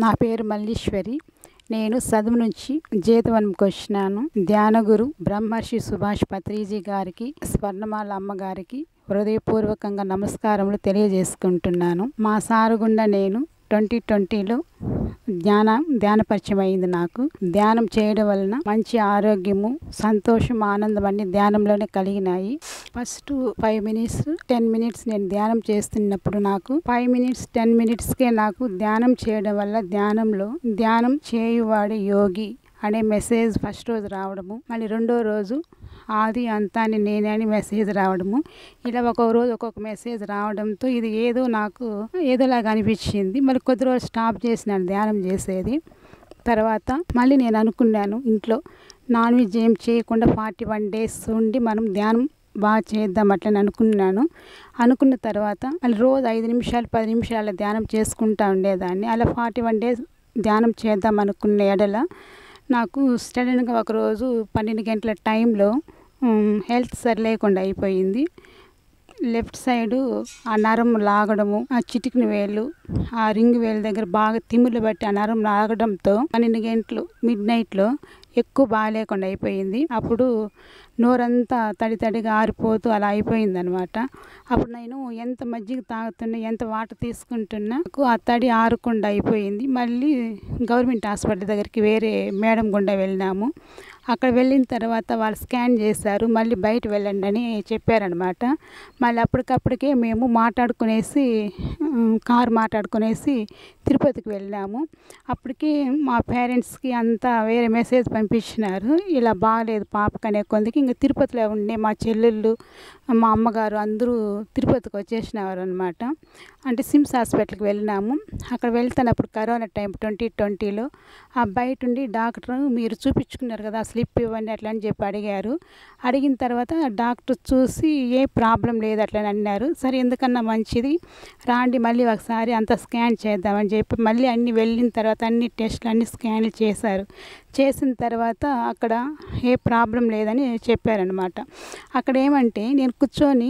నా పేరు మల్లీశ్వరి. నేను సదుము నుంచి జీతవనంకి వచ్చినాను. ధ్యానగురు బ్రహ్మర్షి సుభాష్ పత్రిజీ గారికి, స్వర్ణమాల అమ్మగారికి హృదయపూర్వకంగా నమస్కారములు తెలియజేసుకుంటున్నాను. మా సారు గుండా నేను 2020లో ధ్యాన పరిచయం అయింది. నాకు ధ్యానం చేయడం వలన మంచి ఆరోగ్యము, సంతోషం, ఆనందం అన్ని ధ్యానంలోనే కలిగినాయి. ఫస్ట్ 5 minutes 10 minutes నేను ధ్యానం చేస్తున్నప్పుడు నాకు 5 minutes 10 minutesకే నాకు ధ్యానం చేయడం వల్ల ధ్యానం చేయువాడే యోగి అనే మెసేజ్ ఫస్ట్ రోజు రావడము, మళ్ళీ రెండో రోజు ఆది అంతాన్ని నేనే అని మెసేజ్ రావడము, ఇలా ఒక్కొక్క రోజు ఒక్కొక్క మెసేజ్ రావడంతో ఇది నాకు ఏదోలాగా అనిపించింది. మళ్ళీ కొద్ది రోజులు స్టాప్ చేసినాను ధ్యానం చేసేది. తర్వాత మళ్ళీ నేను అనుకున్నాను, ఇంట్లో నాన్ వెజ్ ఏం చేయకుండా 41 days ఉండి మనం ధ్యానం బాగా చేద్దాం అట్లని అనుకున్నాను. అనుకున్న తర్వాత మళ్ళీ రోజు 5 నిమిషాలు 10 నిమిషాల ధ్యానం చేసుకుంటూ ఉండేదాన్ని. అలా 41 days ధ్యానం చేద్దాం అనుకున్న ఎడల నాకు సడన్గా ఒకరోజు 12 గంటల టైంలో హెల్త్ సరిలేకుండా అయిపోయింది. లెఫ్ట్ సైడు ఆ నరం లాగడము, ఆ చిటికిన వేలు, ఆ రింగ్ వేలు దగ్గర బాగా తిమ్ములు బట్టి ఆ నరం లాగడంతో 12 గంటలు మిడ్నైట్లో ఎక్కువ బాగాలేకుండా అయిపోయింది. అప్పుడు నోరంతా తడిగా ఆరిపోతూ అలా అయిపోయింది అనమాట. అప్పుడు నేను ఎంత మజ్జిగ తాగుతున్నా, ఎంత వాటర్ తీసుకుంటున్నా ఆ తడి ఆరకుండా అయిపోయింది. మళ్ళీ గవర్నమెంట్ హాస్పిటల్ దగ్గరికి వేరే మేడం గుండా వెళ్ళినాము. అక్కడ వెళ్ళిన తర్వాత వాళ్ళు స్కాన్ చేశారు. మళ్ళీ బయట వెళ్ళండి అని చెప్పారనమాట. మళ్ళీ అప్పటికప్పటికే మేము కారు మాట్లాడుకునేసి తిరుపతికి వెళ్ళాము. అప్పటికి మా పేరెంట్స్కి అంతా వేరే మెసేజ్ పంపించినారు, ఇలా బాగాలేదు పాపకు అనే కొందికి. ఇంకా తిరుపతిలో ఉండే మా చెల్లెళ్ళు, మా అమ్మగారు అందరూ తిరుపతికి వచ్చేసినారు అనమాట. అంటే సిమ్స్ హాస్పిటల్కి వెళ్ళినాము. అక్కడ వెళ్తున్నప్పుడు కరోనా టైం 2020లో ఆ బయట ఉండి డాక్టర్ మీరు చూపించుకున్నారు కదా, స్లిప్ ఇవ్వండి అట్లా అని చెప్పి అడిగారు. అడిగిన తర్వాత డాక్టర్ చూసి ఏ ప్రాబ్లం లేదు అట్లని అన్నారు. సరే ఎందుకన్నా మంచిది రాండి మళ్ళీ ఒకసారి అంతా స్కాన్ చేద్దామని చెప్పి మళ్ళీ వెళ్ళిన తర్వాత అన్ని టెస్టులు అన్ని స్కాన్లు చేశారు. చేసిన తర్వాత అక్కడ ఏ ప్రాబ్లం లేదని చెప్పారనమాట. అక్కడ ఏమంటే నేను కూర్చొని,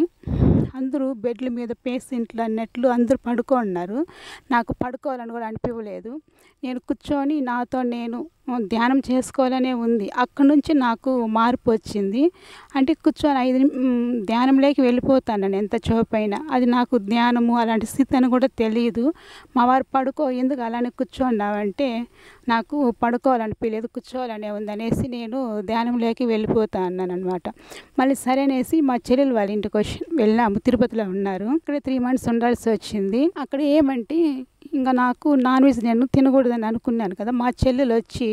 అందరూ బెడ్ల మీద పేషెంట్లు అన్నట్లు అందరూ పడుకోన్నారు. నాకు పడుకోవాలని కూడా అనిపించలేదు. నేను కూర్చొని నాతో నేను ధ్యానం చేసుకోవాలనే ఉంది. అక్కడి నుంచి నాకు మార్పు వచ్చింది. అంటే కూర్చొని ధ్యానంలోకి వెళ్ళిపోతాను నేను ఎంత చూపైనా. అది నాకు ధ్యానము అలాంటి స్థితి అని కూడా తెలియదు. మా వారు ఎందుకు అలానే కూర్చోండావంటే నాకు పడుకోవాలనిపించలేదు, కూర్చోవాలనే ఉంది అనేసి నేను ధ్యానంలోకి వెళ్ళిపోతా అన్నాను అనమాట. మళ్ళీ సరేనేసి మా చెల్లెలు వాళ్ళ ఇంటికి వెళ్ళాము. తిరుపతిలో ఉన్నారు. ఇక్కడ 3 months ఉండాల్సి వచ్చింది. అక్కడ ఏమంటే ఇంకా నాకు నాన్ వెజ్ నేను తినకూడదని అనుకున్నాను కదా. మా చెల్లెలు వచ్చి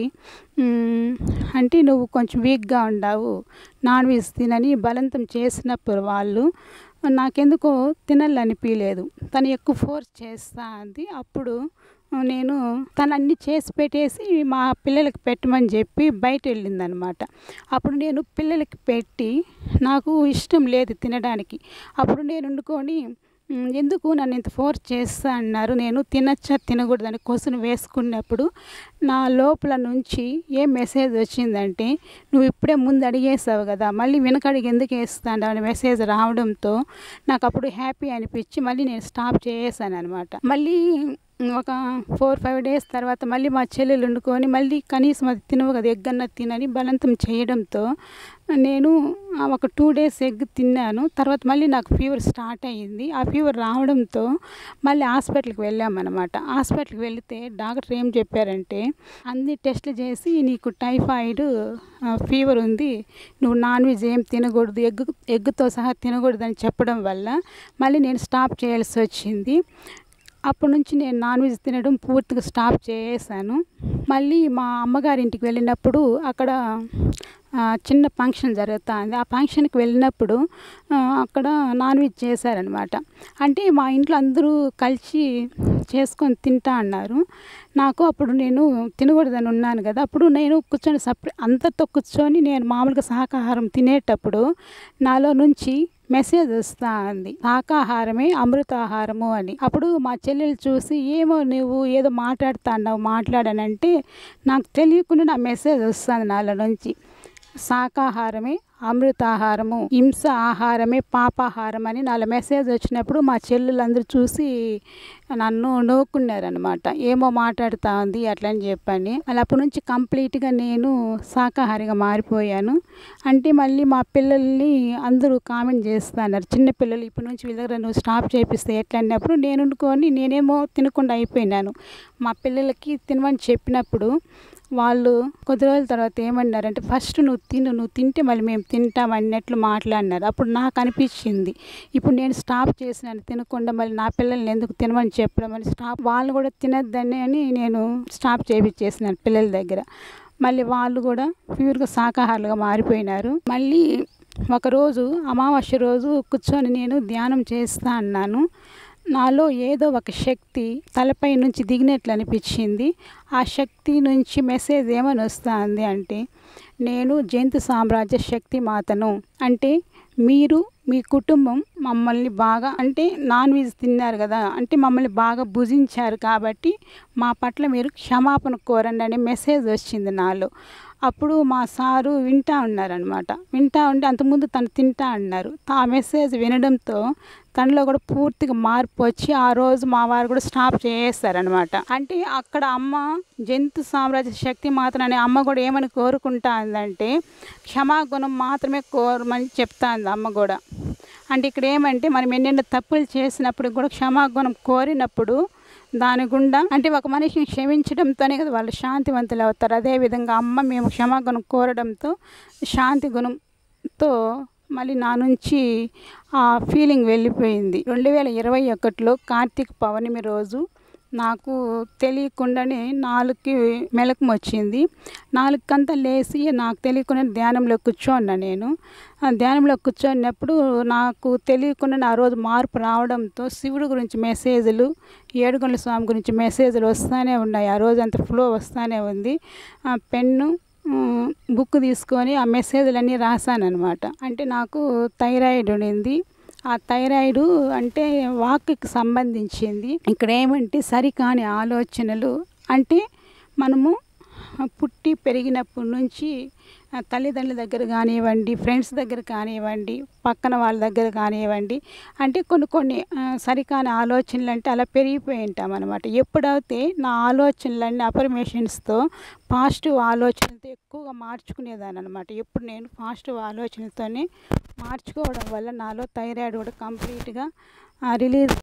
అంటే నువ్వు కొంచెం వీక్గా ఉండావు, నాన్ వెజ్ తినని బలవంతం చేసినప్పుడు వాళ్ళు నాకెందుకో తినాలనిపించలేదు. తను ఎక్కువ ఫోర్స్ చేస్తా అంది. అప్పుడు నేను తను అన్నీ చేసి పెట్టేసి మా పిల్లలకి పెట్టమని చెప్పి బయట వెళ్ళిందనమాట. అప్పుడు నేను పిల్లలకి పెట్టి నాకు ఇష్టం లేదు తినడానికి. అప్పుడు నేను వండుకొని ఎందుకు నన్ను ఇంత ఫోర్స్ చేస్తా అన్నారు, నేను తినచ్చా తినకూడదని క్వశ్చన్ వేసుకున్నప్పుడు నా లోపల నుంచి ఏ మెసేజ్ వచ్చిందంటే నువ్వు ఇప్పుడే ముందు అడిగేసావు కదా, మళ్ళీ వెనకడిగి ఎందుకు వేస్తాను అనే మెసేజ్ రావడంతో నాకు అప్పుడు హ్యాపీ అనిపించి మళ్ళీ నేను స్టాప్ చేసేసాను అనమాట. మళ్ళీ ఒక 4-5 days తర్వాత మళ్ళీ మా చెల్లెలు వండుకొని మళ్ళీ కనీసం అది తినవు కదా, ఎగ్ అన్న తినని బలవంతం చేయడంతో నేను ఒక 2 days ఎగ్ తిన్నాను. తర్వాత మళ్ళీ నాకు ఫీవర్ స్టార్ట్ అయ్యింది. ఆ ఫీవర్ రావడంతో మళ్ళీ హాస్పిటల్కి వెళ్ళామన్నమాట. హాస్పిటల్కి వెళితే డాక్టర్ ఏం చెప్పారంటే అన్ని టెస్టులు చేసి నీకు టైఫాయిడ్ ఫీవర్ ఉంది, నువ్వు నాన్ వెజ్ ఏం తినకూడదు, ఎగ్గుతో సహా తినకూడదు అని చెప్పడం వల్ల మళ్ళీ నేను స్టాప్ చేయాల్సి వచ్చింది. అప్పటి నుంచి నేను నాన్ వెజ్ తినడం పూర్తిగా స్టాప్ చేసేసాను. మళ్ళీ మా అమ్మగారింటికి వెళ్ళినప్పుడు అక్కడ చిన్న ఫంక్షన్ జరుగుతుంది. ఆ ఫంక్షన్కి వెళ్ళినప్పుడు అక్కడ నాన్ వెజ్ చేశారనమాట. అంటే మా ఇంట్లో అందరూ కలిసి చేసుకొని తింటా అన్నారు. నాకు అప్పుడు నేను తినకూడదని ఉన్నాను కదా, అప్పుడు నేను కూర్చొని అందరితో కూర్చొని నేను మామూలుగా శాకాహారం తినేటప్పుడు నాలో నుంచి మెసేజ్ వస్తూ ఉంది, శాకాహారమే అమృతాహారము అని. అప్పుడు మా చెల్లెలు చూసి ఏమో నువ్వు ఏదో మాట్లాడతాన్నావు మాట్లాడనంటే నాకు తెలియకుండా నా మెసేజ్ వస్తుంది నాలో నుంచి. శాకాహారమే అమృతాహారము, హింస ఆహారమే పాపాహారం అని నాలో మెసేజ్ వచ్చినప్పుడు మా చెల్లెలందరూ చూసి నన్ను నవ్వుకున్నారనమాట. ఏమో మాట్లాడుతూ ఉంది అట్లా అని చెప్పని. అలా అప్పటి నుంచి కంప్లీట్గా నేను శాకాహారిగా మారిపోయాను. అంటే మళ్ళీ మా పిల్లల్ని అందరూ కామెంట్ చేస్తున్నారు, చిన్నపిల్లలు ఇప్పటి నుంచి వీళ్ళ దగ్గర నువ్వు స్టాప్ చేపిస్తే ఎట్లా అన్నప్పుడు నేను అనుకొని నేనేమో తినకుండా అయిపోయినాను. మా పిల్లలకి తినమని చెప్పినప్పుడు వాళ్ళు కొద్ది రోజుల తర్వాత ఏమన్నారంటే, ఫస్ట్ నువ్వు తిను, నువ్వు తింటే మళ్ళీ మేము తింటాం అన్నట్లు మాట్లాడినారు. అప్పుడు నాకు అనిపించింది, ఇప్పుడు నేను స్టాప్ చేసినాను తినకుండా, మళ్ళీ నా పిల్లల్ని ఎందుకు తినమని చెప్పడం అని వాళ్ళు కూడా తినద్దని అని నేను స్టాప్ చేయించేసినాను పిల్లల దగ్గర. మళ్ళీ వాళ్ళు కూడా ప్యూర్గా శాకాహారులుగా మారిపోయినారు. మళ్ళీ ఒకరోజు అమావాస్య రోజు కూర్చొని నేను ధ్యానం చేస్తా అన్నాను. నాలో ఏదో ఒక శక్తి తలపై నుంచి దిగినట్లు అనిపించింది. ఆ శక్తి నుంచి మెసేజ్ ఏమని వస్తుంది అంటే, నేను జంతు సామ్రాజ్య శక్తి మాతను, అంటే మీరు మీ కుటుంబం మమ్మల్ని బాగా అంటే నాన్ వెజ్ తిన్నారు కదా, అంటే మమ్మల్ని బాగా భుజించారు కాబట్టి మా పట్ల మీరు క్షమాపణ కోరండి అనే మెసేజ్ వచ్చింది నాలో. అప్పుడు మా సారు వింటా ఉన్నారనమాట. వింటా ఉంటే అంతకుముందు తను తింటా అన్నారు. ఆ మెసేజ్ వినడంతో తనలో కూడా పూర్తిగా మార్పు వచ్చి ఆ రోజు మా వారు కూడా స్టాప్ చేసేస్తారనమాట. అంటే అక్కడ అమ్మ జంతు సామ్రాజ్య శక్తి మాత్రం అనే అమ్మ కూడా ఏమని కోరుకుంటా ఉందంటే, క్షమాగుణం మాత్రమే కోరమని చెప్తా ఉంది అమ్మ కూడా. అంటే ఇక్కడ ఏమంటే మనం ఎన్నెన్నో తప్పులు చేసినప్పుడు కూడా క్షమాగుణం కోరినప్పుడు దాని గుండా అంటే ఒక మనిషిని క్షమించడంతోనే కదా వాళ్ళు శాంతివంతులు అవుతారు. అదేవిధంగా అమ్మ మేము క్షమాగుణం కోరడంతో శాంతి గుణంతో మళ్ళీ నా నుంచి ఆ ఫీలింగ్ వెళ్ళిపోయింది. 2021లో కార్తీక పౌర్ణమి రోజు నాకు తెలియకుండానే 4కి మెలకువ వచ్చింది. 4కంతా లేచి నాకు తెలియకుండా ధ్యానంలో కూర్చోన్నా. నేను ధ్యానంలో కూర్చోన్నప్పుడు నాకు తెలియకుండా ఆ రోజు మార్పు రావడంతో శివుడు గురించి మెసేజ్లు, ఏడుగొండల స్వామి గురించి మెసేజ్లు వస్తూనే ఉన్నాయి. ఆ రోజు అంత ఫ్లో వస్తూనే ఉంది. పెన్ను బుక్ తీసుకొని ఆ మెసేజ్లన్నీ రాశానమాట. అంటే నాకు థైరాయిడ్ ఉండింది. ఆ థైరాయిడ్ అంటే వాక్కి సంబంధించింది. ఇక్కడ ఏమంటే సరికాని ఆలోచనలు, అంటే మనము పుట్టి పెరిగినప్పటి నుంచి తల్లిదండ్రుల దగ్గర కానివ్వండి, ఫ్రెండ్స్ దగ్గర కానివ్వండి, పక్కన వాళ్ళ దగ్గర కానివ్వండి, అంటే కొన్ని సరికాని ఆలోచనలు అంటే అలా పెరిగిపోయి ఉంటాం అనమాట. ఎప్పుడైతే నా ఆలోచనలన్నీ అఫర్మేషన్స్తో పాజిటివ్ ఆలోచనలతో ఎక్కువగా మార్చుకునేదాన్ని అనమాట. ఎప్పుడు నేను పాజిటివ్ ఆలోచనలతోనే మార్చుకోవడం వల్ల నాలో థైరాయిడ్ కూడా కంప్లీట్గా రిలీజ్